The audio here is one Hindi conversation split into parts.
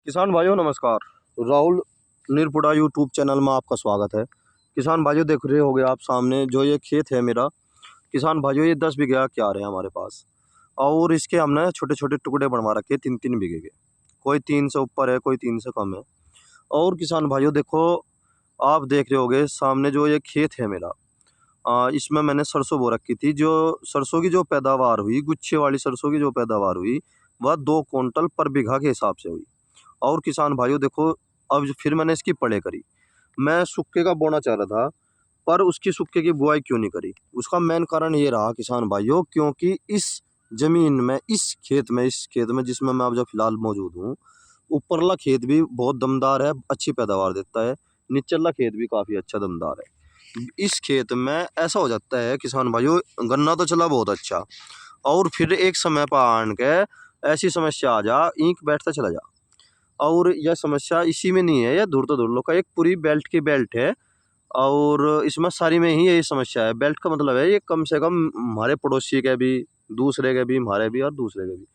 किसान भाइयों नमस्कार। राहुल निरपुड़ा यूट्यूब चैनल में आपका स्वागत है। किसान भाइयों देख रहे होगे आप सामने जो ये खेत है मेरा। किसान भाइयों ये 10 बीघा क्यार है हमारे पास और इसके हमने छोटे छोटे टुकड़े बनवा रखे 3-3 बीघे के। कोई 3 से ऊपर है, कोई 3 से कम है। और किसान भाइयों देखो, आप देख रहे होगे सामने जो ये खेत है मेरा। इसमें मैंने सरसों बो रखी थी। जो सरसों की जो पैदावार हुई, गुच्छे वाली सरसों की जो पैदावार हुई, वह 2 क्विंटल पर बीघा के हिसाब से हुई। और किसान भाइयों देखो, अब फिर मैंने इसकी पड़े करी। मैं सुक्के का बोना चाह रहा था, पर उसकी सुक्के की बुआई क्यों नहीं करी? उसका मेन कारण ये रहा किसान भाइयों, क्योंकि इस ज़मीन में, इस खेत में जिसमें मैं अब जो फ़िलहाल मौजूद हूँ, ऊपरला खेत भी बहुत दमदार है, अच्छी पैदावार देता है। निचला खेत भी काफ़ी अच्छा दमदार है। इस खेत में ऐसा हो जाता है किसान भाइयों, गन्ना तो चला बहुत अच्छा, और फिर एक समय पर आन के ऐसी समस्या आ जा, ईंख बैठता चला जा। और यह समस्या इसी में नहीं है, यह धुर तो धुर लोग का एक पूरी बेल्ट की बेल्ट है। और इसमें सारी में ही यही समस्या है। बेल्ट का मतलब है ये कम से कम हमारे पड़ोसी के भी, दूसरे के भी, हमारे भी और दूसरे के भी।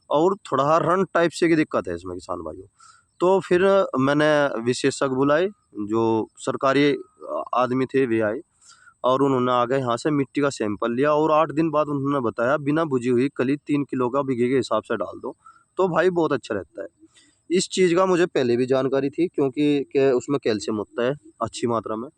और थोड़ा रन टाइप से की दिक्कत है इसमें किसान भाइयों। तो फिर मैंने विशेषज्ञ बुलाए, जो सरकारी आदमी थे वे आए, और उन्होंने आगे यहाँ से मिट्टी का सैंपल लिया और 8 दिन बाद उन्होंने बताया बिना भुजी हुई कली 3 किलो का बीघे के हिसाब से डाल दो, तो भाई बहुत अच्छा रहता है। इस चीज़ का मुझे पहले भी जानकारी थी, क्योंकि उसमें कैल्शियम होता है अच्छी मात्रा में।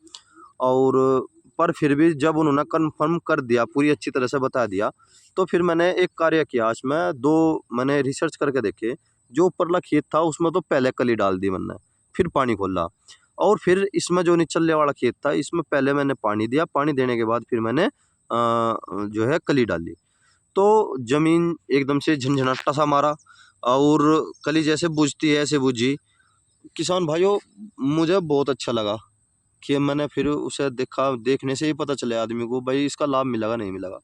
और पर फिर भी जब उन्होंने कन्फर्म कर दिया, पूरी अच्छी तरह से बता दिया, तो फिर मैंने एक कार्य किया इसमें। 2 मैंने रिसर्च करके देखे। जो ऊपरला खेत था उसमें तो पहले कली डाल दी मैंने, फिर पानी खोला। और फिर इसमें जो निचले वाला खेत था, इसमें पहले मैंने पानी दिया, पानी देने के बाद फिर मैंने जो है कली डाली। तो ज़मीन एकदम से झंझनाटा सा मारा और कली जैसे बुझती है ऐसे बुझी। किसान भाइयों, मुझे बहुत अच्छा लगा कि मैंने फिर उसे देखा, देखने से ही पता चले आदमी को भाई इसका लाभ मिलेगा नहीं मिलेगा।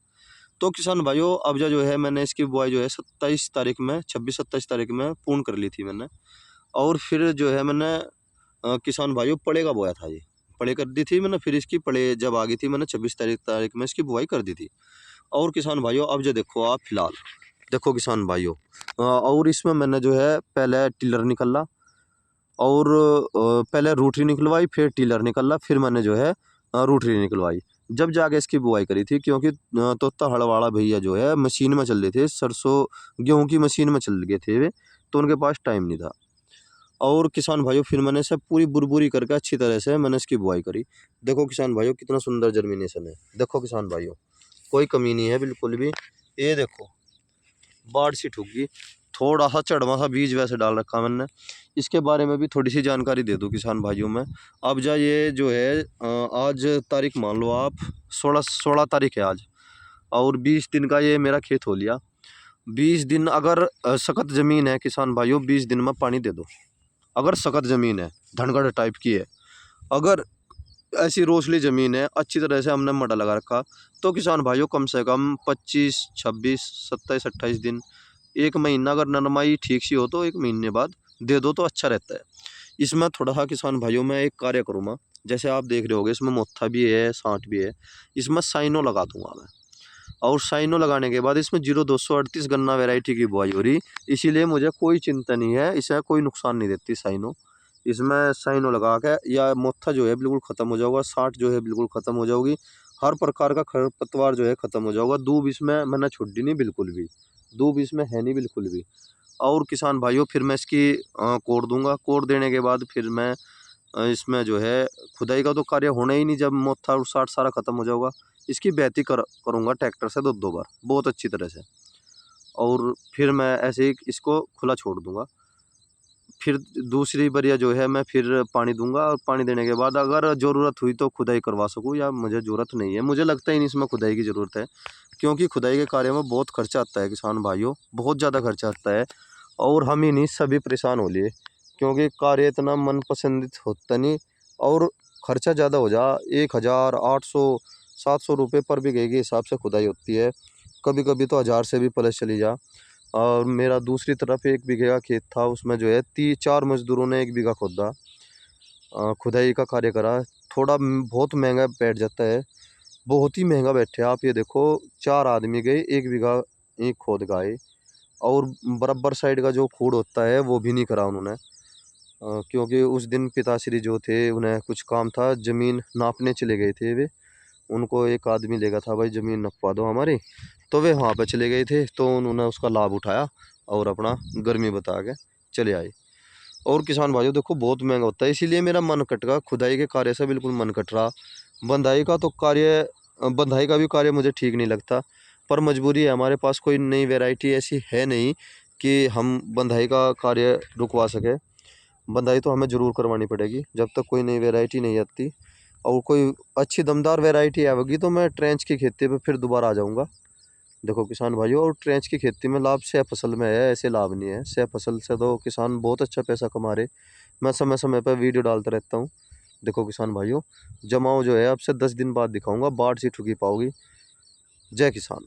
तो किसान भाइयों, अब जो है मैंने इसकी बुआई जो है 27 तारीख में, 26-27 तारीख में पूर्ण कर ली थी मैंने। और फिर जो है मैंने किसान भाइयों पड़े का बोया था ये, पड़े कर दी थी मैंने। फिर इसकी पड़े जब आ गई थी, मैंने 26 तारीख में इसकी बुआई कर दी थी। और किसान भाइयों, अब जो देखो आप फिलहाल देखो किसान भाइयों, और इसमें मैंने जो है पहले टिलर निकाला, और पहले रूटरी निकलवाई, फिर टिलर निकाला, फिर मैंने जो है रूटरी निकलवाई। जब जाके इसकी बुआई करी थी, क्योंकि तोता हड़वाड़ा भैया जो है मशीन में चल रहे थे, सरसों गेहूं की मशीन में चल गए थे वे, तो उनके पास टाइम नहीं था। और किसान भाइयों, फिर मैंने सब पूरी बुरबुरी करके अच्छी तरह से मैंने इसकी बुआई करी। देखो किसान भाइयों कितना सुंदर जर्मिनेशन है। देखो किसान भाइयों, कोई कमी नहीं है बिल्कुल भी। ये देखो बाढ़ सी ठुक, थोड़ा सा चढ़वा सा बीज वैसे डाल रखा मैंने। इसके बारे में भी थोड़ी सी जानकारी दे दूं किसान भाइयों में। अब जा ये जो है आज तारीख मान लो आप, 16 तारीख है आज, और 20 दिन का ये मेरा खेत हो लिया। 20 दिन अगर सख्त ज़मीन है किसान भाइयों, 20 दिन में पानी दे दो। अगर सख्त ज़मीन है, धनगढ़ टाइप की है, अगर ऐसी रोसली ज़मीन है, अच्छी तरह से हमने मड्डा लगा रखा, तो किसान भाइयों कम से कम 25, 26, 27, 28 दिन, 1 महीना अगर नरमाई ठीक सी हो तो 1 महीने बाद दे दो तो अच्छा रहता है। इसमें थोड़ा सा किसान भाइयों मैं एक कार्य करूँगा। जैसे आप देख रहे होगे इसमें मोथा भी है, साँठ भी है। इसमें साइनो लगा दूंगा मैं, और साइनो लगाने के बाद इसमें 0238 गन्ना वैरायटी की बुआई हो रही। इसीलिए मुझे कोई चिंता नहीं है, इसे कोई नुकसान नहीं देती साइनो। इसमें साइनो लगा के या मोथा जो है बिल्कुल ख़त्म हो जाएगा, साँठ जो है बिल्कुल ख़त्म हो जाएगी, हर प्रकार का खरपतवार जो है ख़त्म हो जाएगा। दूब इसमें मैंने छुट्टी नहीं बिल्कुल भी, दूब इसमें है नहीं बिल्कुल भी। और किसान भाइयों, फिर मैं इसकी कोड़ दूंगा। कोड़ देने के बाद फिर मैं इसमें जो है खुदाई का तो कार्य होना ही नहीं, जब मोथा और साठ सारा ख़त्म हो जाएगा। इसकी बेहती करूँगा ट्रैक्टर से 2-2 बार बहुत अच्छी तरह से, और फिर मैं ऐसे ही इसको खुला छोड़ दूंगा। फिर दूसरी बढ़िया जो है मैं फिर पानी दूंगा, और पानी देने के बाद अगर ज़रूरत हुई तो खुदाई करवा सकूँ, या मुझे ज़रूरत नहीं है, मुझे लगता ही नहीं इसमें खुदाई की ज़रूरत है। क्योंकि खुदाई के कार्य में बहुत खर्चा आता है किसान भाइयों, बहुत ज़्यादा खर्चा आता है। और हम ही नहीं, सभी परेशान हो लिए, क्योंकि कार्य इतना मनपसंदित होता नहीं। और खर्चा ज़्यादा हो जा, 1800-700 रुपये पर बीघे के हिसाब से खुदाई होती है। कभी कभी तो 1000 से भी प्लस चली जा। और मेरा दूसरी तरफ 1 बीघे का खेत था, उसमें जो है 4 मजदूरों ने 1 बीघा खोदा, खुदाई का कार्य करा। थोड़ा बहुत महंगा बैठ जाता है, बहुत ही महंगा बैठे। आप ये देखो 4 आदमी गए, 1 बीघा ईंख खोद के आए, और बराबर साइड का जो खूड़ होता है वो भी नहीं करा उन्होंने। क्योंकि उस दिन पिताश्री जो थे उन्हें कुछ काम था, ज़मीन नापने चले गए थे वे। उनको एक आदमी लेगा था, भाई ज़मीन नपवा दो हमारी, तो वे वहाँ पे चले गए थे। तो उन्होंने उसका लाभ उठाया और अपना गर्मी बता के चले आए। और किसान भाइयों देखो बहुत महंगा होता है, इसीलिए मेरा मन कट रहा, खुदाई के कार्य से बिल्कुल मन कट रहा। बंधाई का तो कार्य, बंधाई का भी कार्य मुझे ठीक नहीं लगता, पर मजबूरी है, हमारे पास कोई नई वैरायटी ऐसी है नहीं कि हम बंधाई का कार्य रुकवा सके। बंधाई तो हमें ज़रूर करवानी पड़ेगी जब तक कोई नई वैरायटी नहीं आती। और कोई अच्छी दमदार वैरायटी आएगी तो मैं ट्रेंच की खेती पे फिर दोबारा आ जाऊँगा। देखो किसान भाइयों, और ट्रेंच की खेती में लाभ सह फसल में है, ऐसे लाभ नहीं है। सह फसल से तो किसान बहुत अच्छा पैसा कमा रहे। मैं समय समय पर वीडियो डालता रहता हूँ। देखो किसान भाइयों, जमाव जो है आपसे 10 दिन बाद दिखाऊंगा, बाढ़ से ठुकी पाओगी। जय किसान।